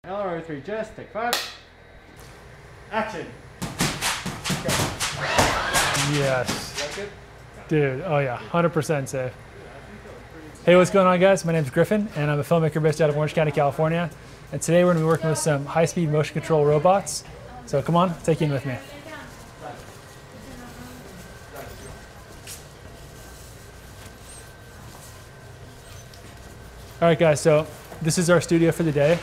LR 3, just take 5. Action. Yes. Dude, oh yeah, 100% safe. Hey, what's going on, guys? My name's Griffin, and I'm a filmmaker based out of Orange County, California. And today we're going to be working with some high-speed motion control robots. So come on, take you in with me. All right, guys, so this is our studio for the day.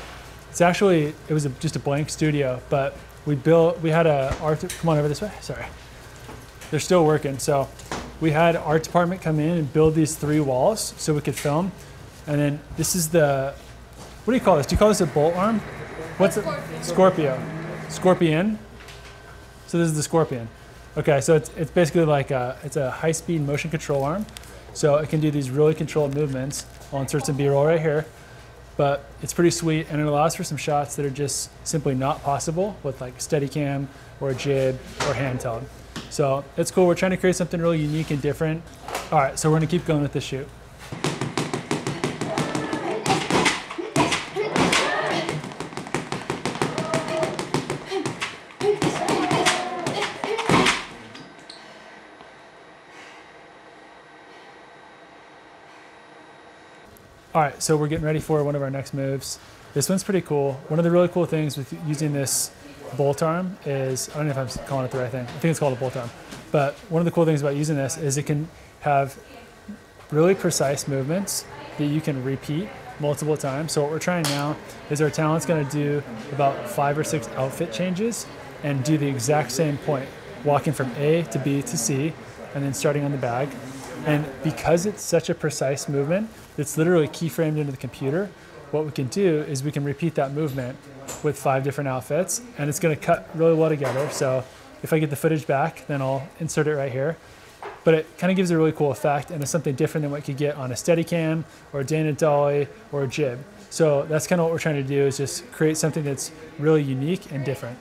It was just a blank studio, but we had a art, come on over this way, sorry. They're still working, so we had art department come in and build these 3 walls so we could film. And then this is what do you call this? Do you call this a bolt arm? What's it? Scorpio. Scorpion? So this is the Scorpion. Okay, so it's basically like it's a high-speed motion control arm. So it can do these really controlled movements. I'll insert some B-roll right here. But it's pretty sweet, and it allows for some shots that are just simply not possible with like Steadicam or a jib or handheld. So it's cool. We're trying to create something really unique and different. All right, so we're gonna keep going with this shoot. All right, so we're getting ready for one of our next moves. This one's pretty cool. One of the really cool things with using this bolt arm is, I don't know if I'm calling it the right thing. I think it's called a bolt arm. But one of the cool things about using this is it can have really precise movements that you can repeat multiple times. So what we're trying now is our talent's gonna do about 5 or 6 outfit changes and do the exact same point, walking from A to B to C, and then starting on the bag. And because it's such a precise movement, it's literally keyframed into the computer, what we can do is we can repeat that movement with 5 different outfits, and it's gonna cut really well together. So if I get the footage back, then I'll insert it right here. But it kind of gives a really cool effect, and it's something different than what you could get on a Steadicam or a Dana dolly or a jib. So that's kind of what we're trying to do, is just create something that's really unique and different.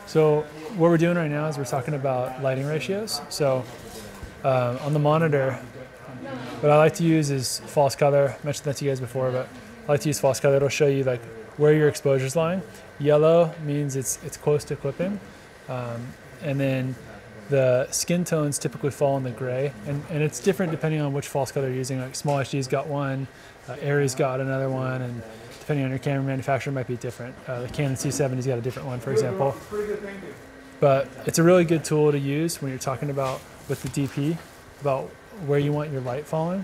So what we're doing right now is we're talking about lighting ratios. So on the monitor, what I like to use is false color. I mentioned that to you guys before, but I like to use false color. It'll show you like where your exposure's lying. Yellow means it's close to clipping. And then the skin tones typically fall in the gray. And it's different depending on which false color you're using. Like Small HD's got one, Arri's got another one, and depending on your camera manufacturer, it might be different. The Canon C70's got a different one, for example. But it's a really good tool to use when you're talking about with the DP about where you want your light falling.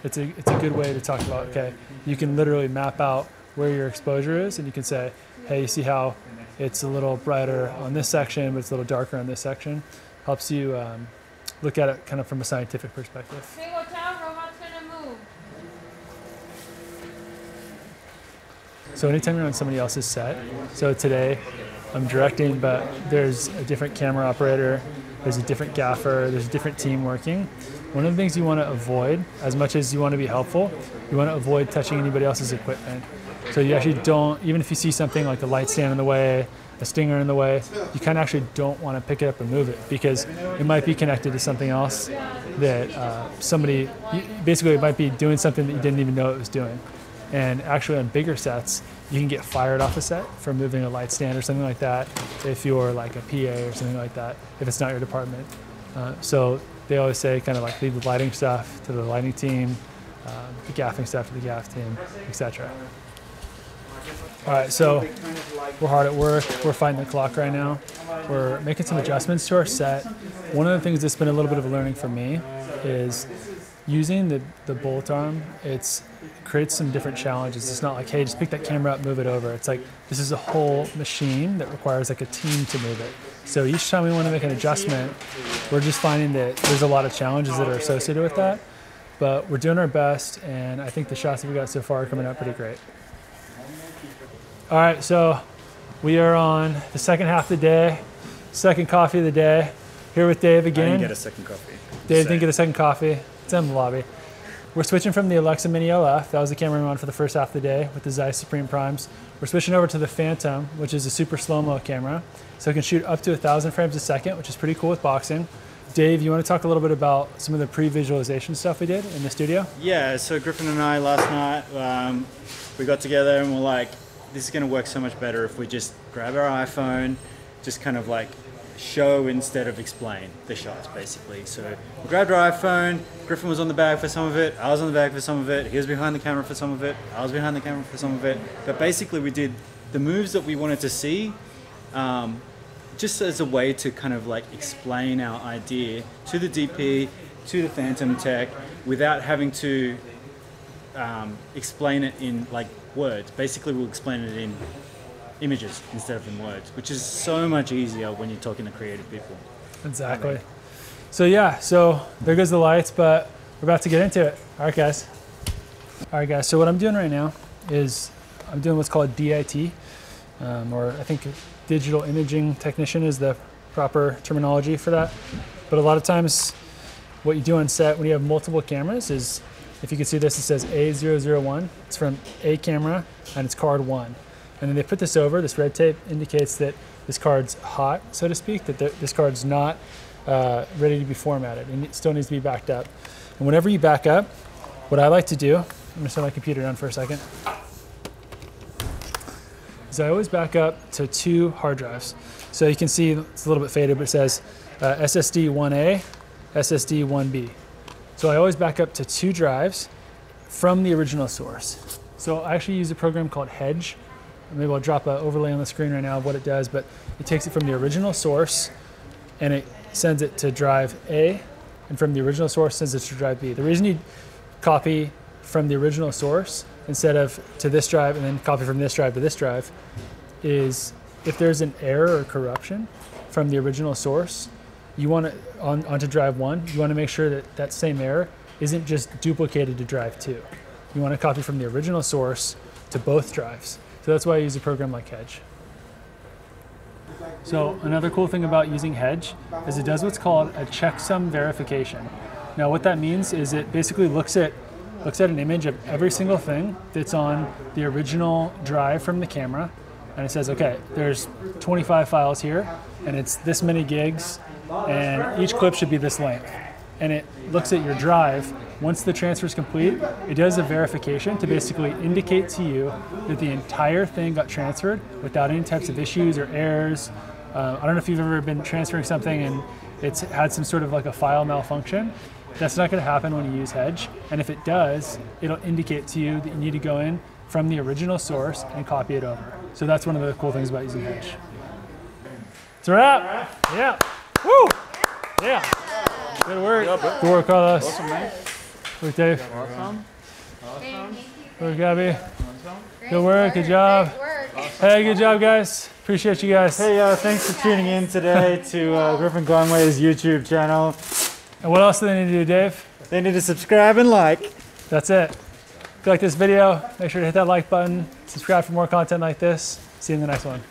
It's a good way to talk about, okay, you can literally map out where your exposure is, and you can say, hey, you see how it's a little brighter on this section, but it's a little darker on this section. Helps you look at it kind of from a scientific perspective. Hey, watch out, robot's gonna move. So anytime you're on somebody else's set, so today I'm directing, but there's a different camera operator, there's a different gaffer, there's a different team working. One of the things you want to avoid, as much as you want to be helpful, you want to avoid touching anybody else's equipment. So you actually don't, even if you see something like the light stand in the way, a stinger in the way, you kind of actually don't want to pick it up and move it, because it might be connected to something else that basically it might be doing something that you didn't even know it was doing. And actually on bigger sets, you can get fired off a set for moving a light stand or something like that if you're like a PA or something like that, if it's not your department. So they always say kind of like leave the lighting stuff to the lighting team, the gaffing stuff to the gaff team, etc. All right, so we're hard at work. We're fighting the clock right now. We're making some adjustments to our set. One of the things that's been a little bit of a learning for me is using the bolt arm. It creates some different challenges. It's not like, hey, just pick that camera up, move it over. It's like, this is a whole machine that requires like a team to move it. So each time we want to make an adjustment, we're just finding that there's a lot of challenges that are associated with that. But we're doing our best, and I think the shots that we got so far are coming out pretty great. All right, so we are on the second half of the day, second coffee of the day. Here with Dave again. I didn't get a second coffee. Dave didn't get a second coffee. It's in the lobby. We're switching from the Alexa Mini LF, that was the camera we wanted for the first half of the day with the Zeiss Supreme Primes. We're switching over to the Phantom, which is a super slow-mo camera. So it can shoot up to 1,000 frames a second, which is pretty cool with boxing. Dave, you want to talk a little bit about some of the pre-visualization stuff we did in the studio? Yeah, so Griffin and I last night, we got together and we're like, this is going to work so much better if we just grab our iPhone, just kind of like show instead of explain the shots, basically. So we grabbed our iPhone, Griffin was on the bag for some of it, I was on the bag for some of it, he was behind the camera for some of it, I was behind the camera for some of it. But basically we did the moves that we wanted to see, just as a way to kind of like explain our idea to the DP, to the Phantom tech, without having to explain it in like words. Basically we'll explain it in images instead of in words, which is so much easier when you're talking to creative people. Exactly. So yeah, so there goes the lights, but we're about to get into it. All right, guys. So what I'm doing right now is I'm doing what's called DIT, or I think digital imaging technician is the proper terminology for that. But a lot of times what you do on set when you have multiple cameras is, if you can see this, it says A001. It's from A camera and it's card 1. And then they put this over, this red tape indicates that this card's hot, so to speak, that this card's not ready to be formatted and it still needs to be backed up. And whenever you back up, what I like to do, I'm gonna set my computer down for a second, is I always back up to 2 hard drives. So you can see it's a little bit faded, but it says SSD 1A, SSD 1B. So I always back up to 2 drives from the original source. So I actually use a program called Hedge. Maybe I'll drop an overlay on the screen right now of what it does, but it takes it from the original source and it sends it to drive A, and from the original source sends it to drive B. The reason you copy from the original source instead of to this drive and then copy from this drive to this drive is if there's an error or corruption from the original source, you want to, onto drive 1, you want to make sure that that same error isn't just duplicated to drive 2. You want to copy from the original source to both drives. So that's why I use a program like Hedge. So another cool thing about using Hedge is it does what's called a checksum verification. Now what that means is it basically looks at an image of every single thing that's on the original drive from the camera, and it says, okay, there's 25 files here, and it's this many gigs, and each clip should be this length. And it looks at your drive. Once the transfer is complete, it does a verification to basically indicate to you that the entire thing got transferred without any types of issues or errors. I don't know if you've ever been transferring something and it's had some sort of like a file malfunction. That's not going to happen when you use Hedge. And if it does, it'll indicate to you that you need to go in from the original source and copy it over. So that's one of the cool things about using Hedge. It's a wrap. Yeah. Woo! Yeah. Good work. Good work, Carlos. Awesome, man. Good work, Dave. Awesome. Good work, Gabby. Good work. Good job. Hey, good job, guys. Appreciate you guys. Hey, thanks for tuning in today to Griffin Conway's YouTube channel. And what else do they need to do, Dave? They need to subscribe and like. That's it. If you like this video, make sure to hit that like button. Subscribe for more content like this. See you in the next one.